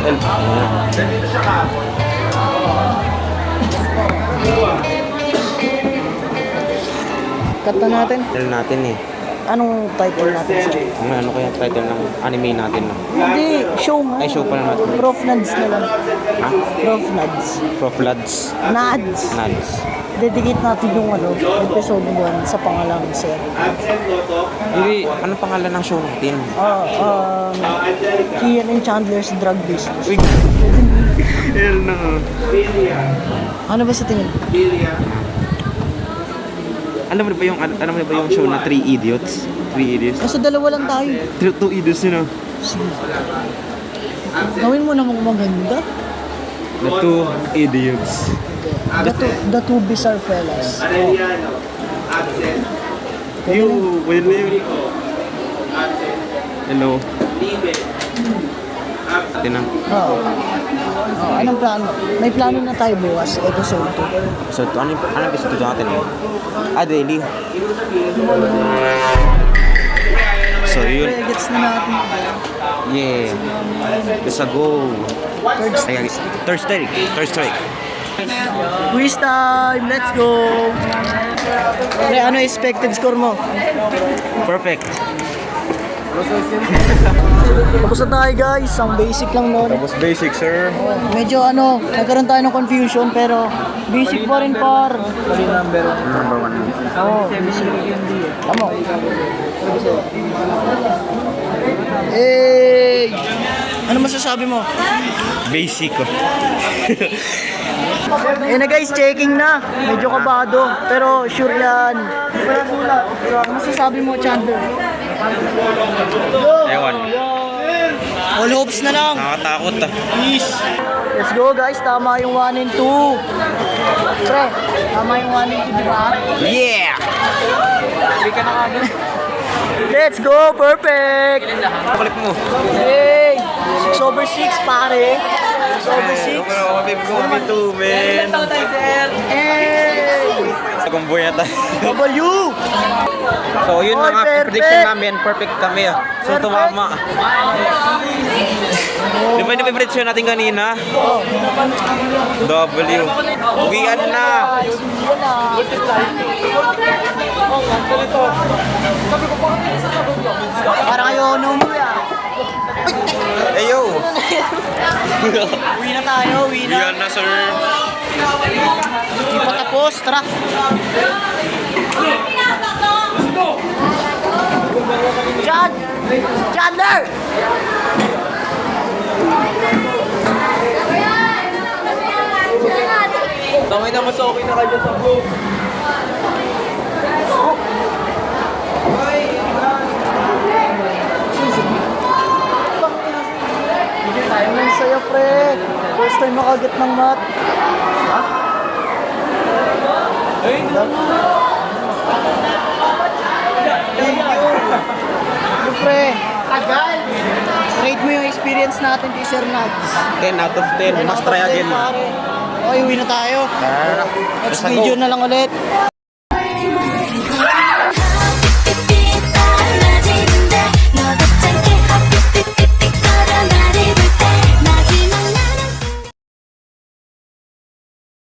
Kata natin. Title natin eh. Anong title natin sa? Ano kaya title ng anime natin na? Hindi, show nga. Ay, show pala natin. Prof Nads na lang. Ha? Prof Nads. Prof Lads. Nads. Nads. Dedicate natin yung episode 1 sa pangalang sir. Hindi, ano pangalan ng show natin? Kian and Chandler's Drug Business. Uy! Hell no. Ano ba sa tingin? Alam mo ba yung show na 3 Idiots? 3 Idiots? Kasi dalawa lang tayo. 2 Idiots yun ah. Sige. Gawin mo namang maganda. The 2 Idiots. The two bizarre fellas. Yo, William. Hello. Tinang. Oo. Anong plano? May plano na tayo bukas, episode 2. So, ano episode natin eh? Daily. So, yun. Gets na natin. Yeah. Let's go. Third strike. Quiz time! Let's go! Pre, ano expected score mo? Perfect. Tapos na tayo guys, ang basic lang nun. Tapos basic, sir. Medyo nagkaroon tayo ng confusion pero basic pa rin par. Number 1. Oo, basic. Tama. Hey! Ano masasabi mo? Basic. Na guys, checking na. Medyo kabado, pero sure yan. Ano masasabi mo, Chandler? Ewan. All hopes na lang. Nakakatakot ah. Peace. Let's go guys, tama yung 1 and 2. Pre, tama yung 1 and 2, di ba? Yeah! Let's go, perfect! Balik mo. Hey! 6/6 pare. 6/6. Me too, man. Hey! Kung buhay na tayo. W! So, yun Oy, mga perfect. prediction namin. Perfect kami ah. So, Perfect. tumama. Di ba yung prediction natin kanina? W. Uwian na. Parang ayaw na umuwi ah. Hey, yo. Uwi na tayo, uwi na. Uwian na, sir. Hindi pa tapos, tara. Chandler! Taway na mas okay na kayo sa book. Ang saya, pre. First time makagat ng mat. Ha? Thank you. Pre. Tagal. Rate mo yung experience natin kay Sir Nads. 10 out of 10. Must try again. Okay, uwi na tayo. Tara. Next video na lang ulit.